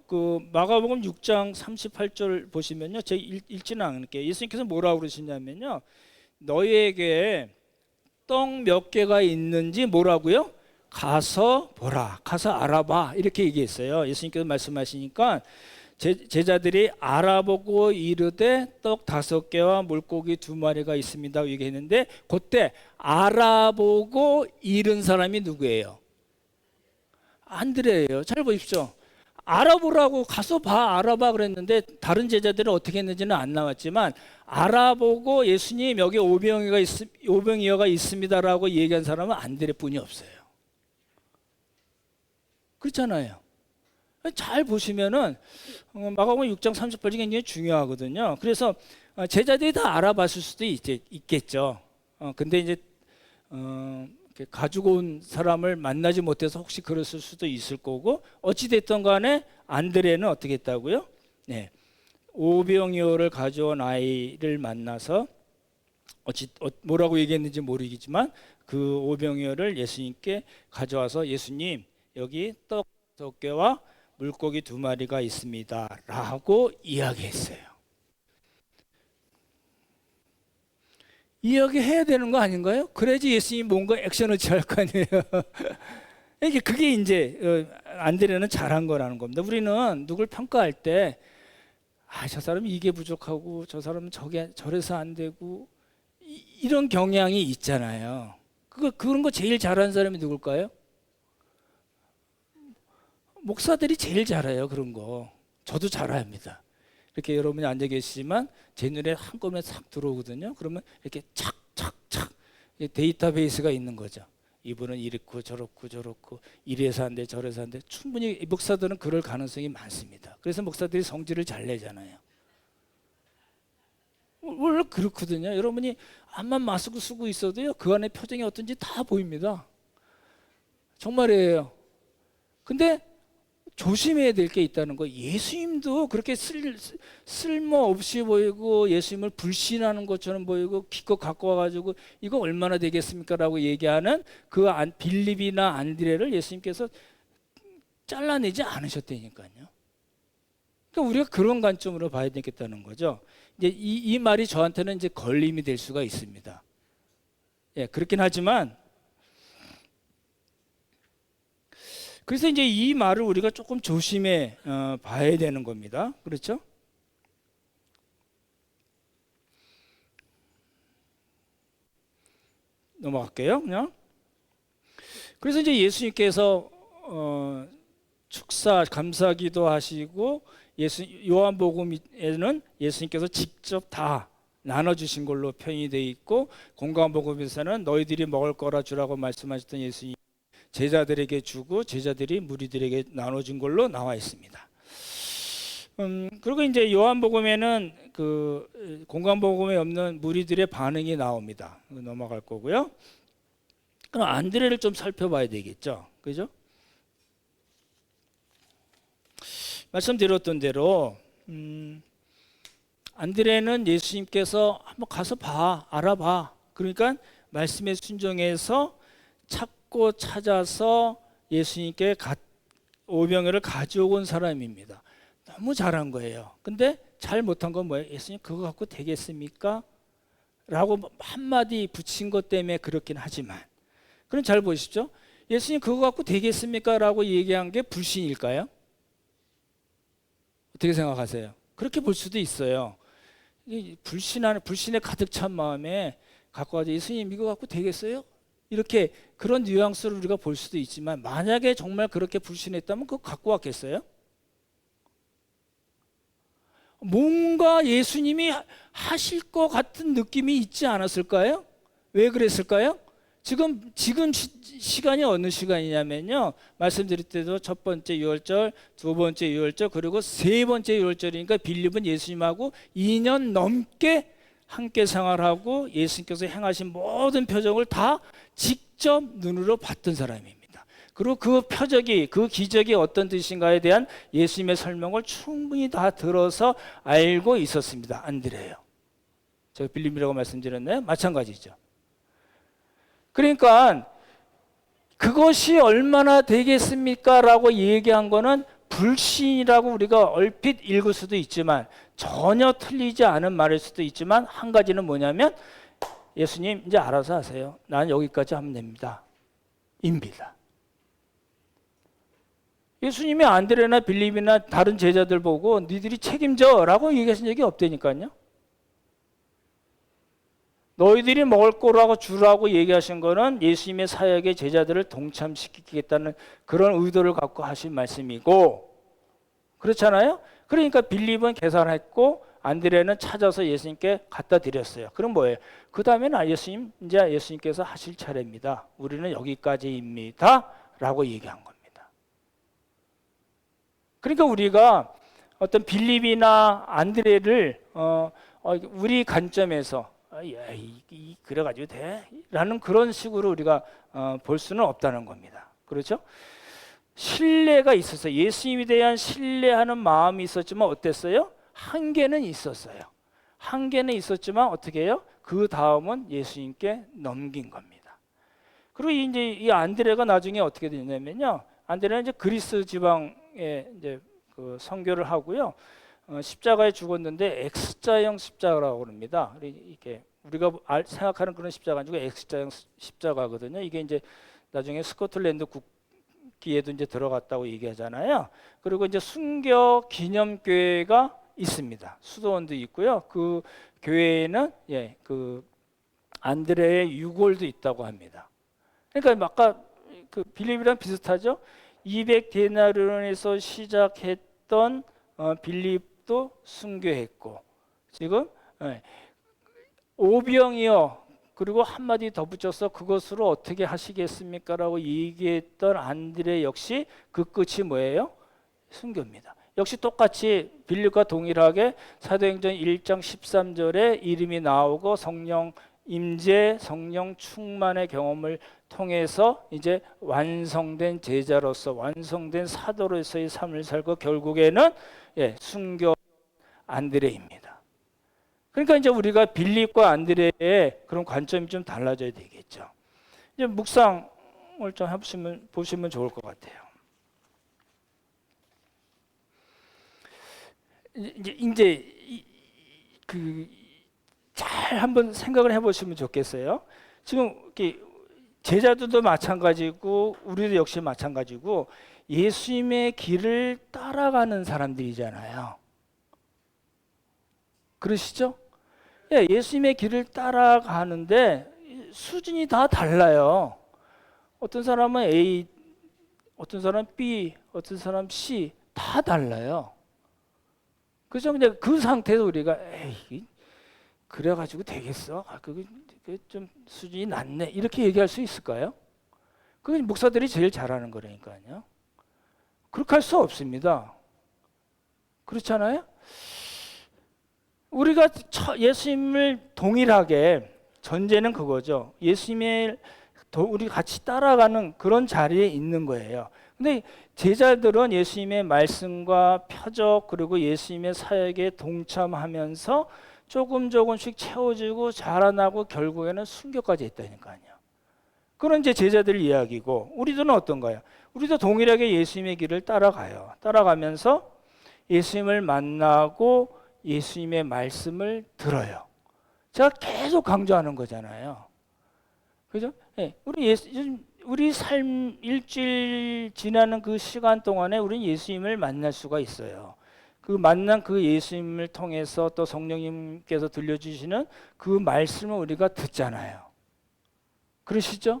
마가복음 6장 38절 보시면요. 제가 읽지는 않을게요. 예수님께서 뭐라고 그러시냐면요. 너희에게 떡 몇 개가 있는지 뭐라고요? 가서 보라, 가서 알아봐, 이렇게 얘기했어요. 예수님께서 말씀하시니까 제자들이 알아보고 이르되 떡 5개와 물고기 2마리가 있습니다 얘기했는데, 그때 알아보고 잃은 사람이 누구예요? 안드레예요. 잘 보십시오. 알아보라고 가서 알아봐 그랬는데 다른 제자들은 어떻게 했는지는 안 나왔지만, 알아보고 예수님 여기 오병이어가 있습니다라고 얘기한 사람은 안드레뿐이 없어요. 그렇잖아요. 잘 보시면은 마가복음 6장 38절이 굉장히 중요하거든요. 그래서 제자들이 다 알아봤을 수도 있겠죠. 근데 이제 가지고 온 사람을 만나지 못해서 혹시 그랬을 수도 있을 거고, 어찌 됐든 간에 안드레는 어떻게 했다고요? 네, 오병이어를 가져온 아이를 만나서 뭐라고 얘기했는지 모르겠지만 그 오병이어를 예수님께 가져와서 예수님 여기 떡 5개와 물고기 2마리가 있습니다 라고 이야기했어요. 이야기해야 되는 거 아닌가요? 그래야지 예수님이 뭔가 액션을 취할 거 아니에요. 그게 이제 안드레는 잘한 거라는 겁니다. 우리는 누굴 평가할 때 저 사람은 이게 부족하고 저 사람은 저래서 안 되고 이런 경향이 있잖아요. 그런 거 제일 잘하는 사람이 누굴까요? 목사들이 제일 잘해요. 그런 거 저도 잘합니다. 이렇게 여러분이 앉아 계시지만 제 눈에 한꺼번에 싹 들어오거든요. 그러면 이렇게 착착착 데이터베이스가 있는 거죠. 이분은 이렇고 저렇고 이래서 안 돼 저래서 안 돼. 충분히 목사들은 그럴 가능성이 많습니다. 그래서 목사들이 성질을 잘 내잖아요. 원래 그렇거든요. 여러분이 암만 마스크 쓰고 있어도요, 그 안에 표정이 어떤지 다 보입니다. 정말이에요. 근데 조심해야 될 게 있다는 거. 예수님도 그렇게 쓸모없이 보이고 예수님을 불신하는 것처럼 보이고 기껏 갖고 와가지고 이거 얼마나 되겠습니까? 라고 얘기하는 빌립이나 안드레를 예수님께서 잘라내지 않으셨다니까요. 그러니까 우리가 그런 관점으로 봐야 되겠다는 거죠. 이제 이 말이 저한테는 이제 걸림이 될 수가 있습니다. 그렇긴 하지만, 그래서 이제 이 말을 우리가 조금 조심해 봐야 되는 겁니다. 그렇죠? 넘어갈게요. 그냥. 그래서 이제 예수님께서 축사 감사기도 하시고, 요한복음에는 예수님께서 직접 다 나눠주신 걸로 표현이 되어 있고, 공관복음에서는 너희들이 먹을 거라 주라고 말씀하셨던 예수님 제자들에게 주고 제자들이 무리들에게 나눠준 걸로 나와 있습니다. 그리고 이제 요한복음에는 공관복음에 없는 무리들의 반응이 나옵니다. 넘어갈 거고요. 그럼 안드레를 좀 살펴봐야 되겠죠, 그죠? 말씀드렸던 대로 안드레는 예수님께서 한번 가서 알아봐. 그러니까 말씀에 순종해서 찾고 찾아서 예수님께 오병이어를 가져온 사람입니다. 너무 잘한 거예요. 근데 잘 못한 건 뭐예요? 예수님 그거 갖고 되겠습니까? 라고 한마디 붙인 것 때문에 그렇긴 하지만, 그럼 잘 보시죠. 예수님 그거 갖고 되겠습니까? 라고 얘기한 게 불신일까요? 어떻게 생각하세요? 그렇게 볼 수도 있어요. 불신에 가득 찬 마음에 갖고 와서 예수님 이거 갖고 되겠어요? 이렇게 그런 뉘앙스를 우리가 볼 수도 있지만 만약에 정말 그렇게 불신했다면 그거 갖고 왔겠어요? 뭔가 예수님이 하실 것 같은 느낌이 있지 않았을까요? 왜 그랬을까요? 지금 시간이 어느 시간이냐면요. 말씀드릴 때도 첫 번째 유월절, 두 번째 유월절, 그리고 세 번째 유월절이니까 빌립은 예수님하고 2년 넘게 함께 생활하고 예수님께서 행하신 모든 표적을 다 직접 눈으로 봤던 사람입니다. 그리고 그 표적이, 그 기적이 어떤 뜻인가에 대한 예수님의 설명을 충분히 다 들어서 알고 있었습니다. 안드레예요. 제가 빌립이라고 말씀드렸나요? 마찬가지죠. 그러니까 그것이 얼마나 되겠습니까? 라고 얘기한 거는 불신이라고 우리가 얼핏 읽을 수도 있지만 전혀 틀리지 않은 말일 수도 있지만 한 가지는 뭐냐면 예수님 이제 알아서 하세요. 난 여기까지 하면 됩니다. 입니다. 예수님이 안드레나 빌립이나 다른 제자들 보고 니들이 책임져 라고 얘기하신 적이 없다니까요. 너희들이 먹을 거라고 주라고 얘기하신 거는 예수님의 사역에 제자들을 동참시키겠다는 그런 의도를 갖고 하신 말씀이고, 그렇잖아요. 그러니까 빌립은 계산했고 안드레는 찾아서 예수님께 갖다 드렸어요. 그럼 뭐예요? 그 다음에는 예수님, 이제 예수님께서 하실 차례입니다. 우리는 여기까지입니다 라고 얘기한 겁니다. 그러니까 우리가 어떤 빌립이나 안드레를 우리 관점에서 그래가지고 돼? 라는 그런 식으로 우리가 볼 수는 없다는 겁니다. 그렇죠? 신뢰가 있었어요. 예수님에 대한 신뢰하는 마음이 있었지만 어땠어요? 한계는 있었어요. 한계는 있었지만 어떻게 해요? 그 다음은 예수님께 넘긴 겁니다. 그리고 이제 이 안드레가 나중에 어떻게 되냐면요. 안드레는 이제 그리스 지방에 이제 그 선교를 하고요. 십자가에 죽었는데 X자형 십자가라고 합니다. 이렇게 우리가 생각하는 그런 십자가 아니고 X자형 십자가거든요. 이게 이제 나중에 스코틀랜드 국기에도 이제 들어갔다고 얘기하잖아요. 그리고 이제 순교 기념교회가 있습니다. 수도원도 있고요. 그 교회에는 그 안드레의 유골도 있다고 합니다. 그러니까 아까 그 빌립이랑 비슷하죠. 200데나리온에서 시작했던 빌립도 순교했고 지금 오병이어 그리고 한마디 더 붙여서 그것으로 어떻게 하시겠습니까? 라고 얘기했던 안드레 역시 그 끝이 뭐예요? 순교입니다. 역시 똑같이 빌립과 동일하게 사도행전 1장 13절에 이름이 나오고 성령 임재, 성령 충만의 경험을 통해서 이제 완성된 제자로서 완성된 사도로서의 삶을 살고 결국에는 순교 안드레입니다. 그러니까 이제 우리가 빌립과 안드레의 그런 관점이 좀 달라져야 되겠죠. 이제 묵상을 좀 보시면 좋을 것 같아요. 이제 잘 한번 생각을 해보시면 좋겠어요. 지금 이렇게 제자들도 마찬가지고 우리도 역시 마찬가지고 예수님의 길을 따라가는 사람들이잖아요. 그러시죠? 예수님의 길을 따라가는데 수준이 다 달라요. 어떤 사람은 A, 어떤 사람은 B, 어떤 사람은 C 다 달라요. 그죠? 근데 그 상태에서 우리가 그래가지고 되겠어? 그게 좀 수준이 낮네. 이렇게 얘기할 수 있을까요? 그건 목사들이 제일 잘하는 거라니까요. 그렇게 할 수 없습니다. 그렇잖아요? 우리가 예수님을 동일하게 전제는 그거죠. 예수님을 우리 같이 따라가는 그런 자리에 있는 거예요. 근데 제자들은 예수님의 말씀과 표적 그리고 예수님의 사역에 동참하면서 조금씩 채워지고 자라나고 결국에는 순교까지 했다니까요. 그런 이제 제자들 이야기고 우리들은 어떤가요? 우리도 동일하게 예수님의 길을 따라가요. 따라가면서 예수님을 만나고 예수님의 말씀을 들어요. 제가 계속 강조하는 거잖아요. 그죠? 우리 삶 일주일 지나는 그 시간 동안에 우리는 예수님을 만날 수가 있어요. 그 만난 그 예수님을 통해서 또 성령님께서 들려주시는 그 말씀을 우리가 듣잖아요. 그러시죠?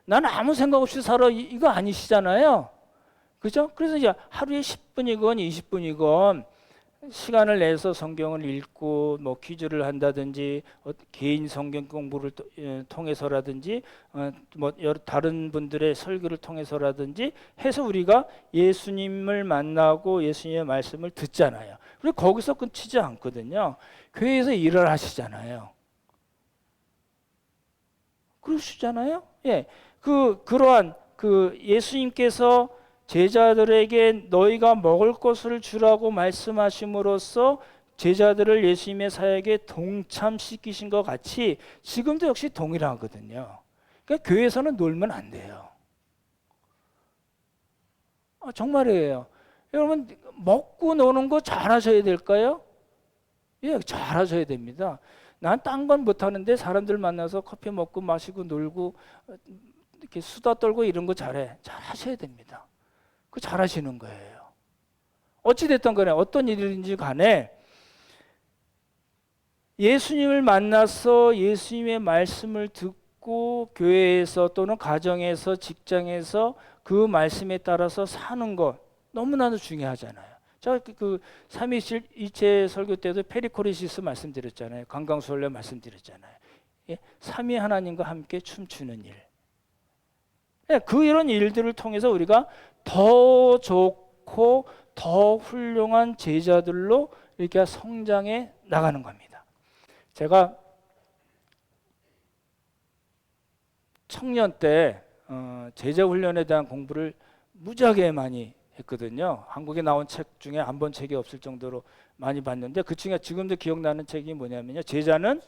나는 아무 생각 없이 살아 이거 아니시잖아요. 그죠? 그래서 이제 하루에 10분이건 20분이건 시간을 내서 성경을 읽고 뭐 퀴즈를 한다든지 개인 성경 공부를 통해서라든지 뭐 여러 다른 분들의 설교를 통해서라든지 해서 우리가 예수님을 만나고 예수님의 말씀을 듣잖아요. 그리고 거기서 끝이지 않거든요. 교회에서 일을 하시잖아요. 그러시잖아요. 예, 그러한 예수님께서 제자들에게 너희가 먹을 것을 주라고 말씀하심으로써 제자들을 예수님의 사역에 동참시키신 것 같이 지금도 역시 동일하거든요. 그러니까 교회에서는 놀면 안 돼요. 정말이에요. 여러분 먹고 노는 거 잘하셔야 될까요? 예, 잘하셔야 됩니다. 난 딴 건 못하는데 사람들 만나서 커피 먹고 마시고 놀고 이렇게 수다 떨고 이런 거 잘하셔야 됩니다. 그 잘하시는 거예요. 어찌됐든 간에 어떤 일인지 간에 예수님을 만나서 예수님의 말씀을 듣고 교회에서 또는 가정에서 직장에서 그 말씀에 따라서 사는 것 너무나도 중요하잖아요. 제가 그 삼위일체 설교 때도 페리코레시스 말씀드렸잖아요. 강강수월래 말씀드렸잖아요. 예? 삼위 하나님과 함께 춤추는 일. 예, 이런 일들을 통해서 우리가 더 좋고 더 훌륭한 제자들로 이렇게 성장해 나가는 겁니다. 제가 청년 때 제자 훈련에 대한 공부를 무지하게 많이 했거든요. 한국에 나온 책 중에 안 본 책이 없을 정도로 많이 봤는데 그 중에 지금도 기억나는 책이 뭐냐면요. 제자는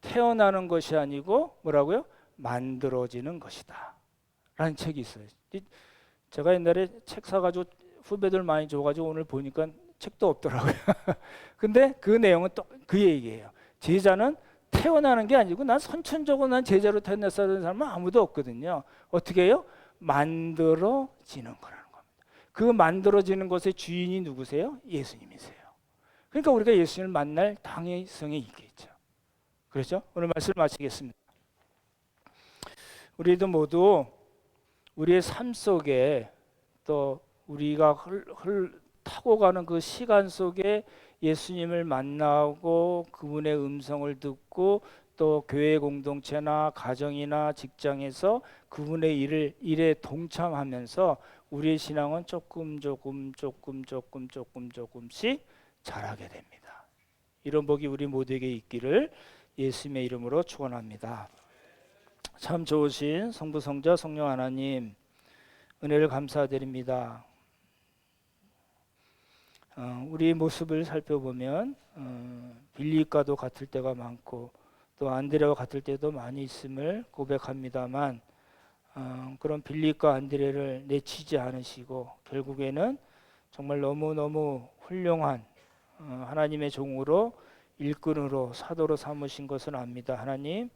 태어나는 것이 아니고 뭐라고요? 만들어지는 것이다 라는 책이 있어요. 제가 옛날에 책 사가지고 후배들 많이 줘가지고 오늘 보니까 책도 없더라고요. 근데 그 내용은 또 그 얘기예요. 제자는 태어나는 게 아니고 난 선천적으로 난 제자로 태어났다는 사람은 아무도 없거든요. 어떻게 해요? 만들어지는 거라는 겁니다. 그 만들어지는 것의 주인이 누구세요? 예수님이세요. 그러니까 우리가 예수님을 만날 당위성이 있겠죠. 그렇죠? 오늘 말씀을 마치겠습니다. 우리도 모두 우리의 삶 속에 또 우리가 타고 가는 그 시간 속에 예수님을 만나고 그분의 음성을 듣고 또 교회 공동체나 가정이나 직장에서 그분의 일에 동참하면서 우리의 신앙은 조금씩 자라게 됩니다. 이런 복이 우리 모두에게 있기를 예수님의 이름으로 축원합니다. 참 좋으신 성부 성자 성령 하나님 은혜를 감사드립니다. 우리 모습을 살펴보면 빌리과도 같을 때가 많고 또 안드레와 같을 때도 많이 있음을 고백합니다만 그런 빌리과 안드레를 내치지 않으시고 결국에는 정말 너무너무 훌륭한 하나님의 종으로 일꾼으로 사도로 삼으신 것은 압니다. 하나님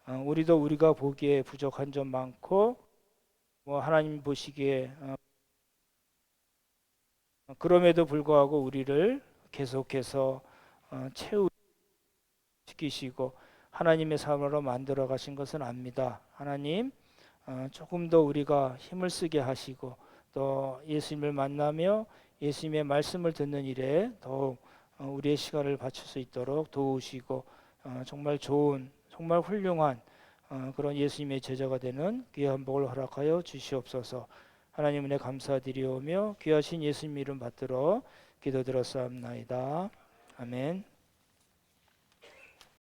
우리도 우리가 보기에 부족한 점 많고 하나님 보시기에 그럼에도 불구하고 우리를 계속해서 채우시키시고 하나님의 삶으로 만들어 가신 것은 압니다. 하나님 조금 더 우리가 힘을 쓰게 하시고 또 예수님을 만나며 예수님의 말씀을 듣는 일에 더욱 우리의 시간을 바칠 수 있도록 도우시고 정말 좋은 정말 훌륭한 그런 예수님의 제자가 되는 귀한 복을 허락하여 주시옵소서. 하나님 은혜 감사드리오며 귀하신 예수님 이름 받들어 기도드렸사옵나이다. 아멘.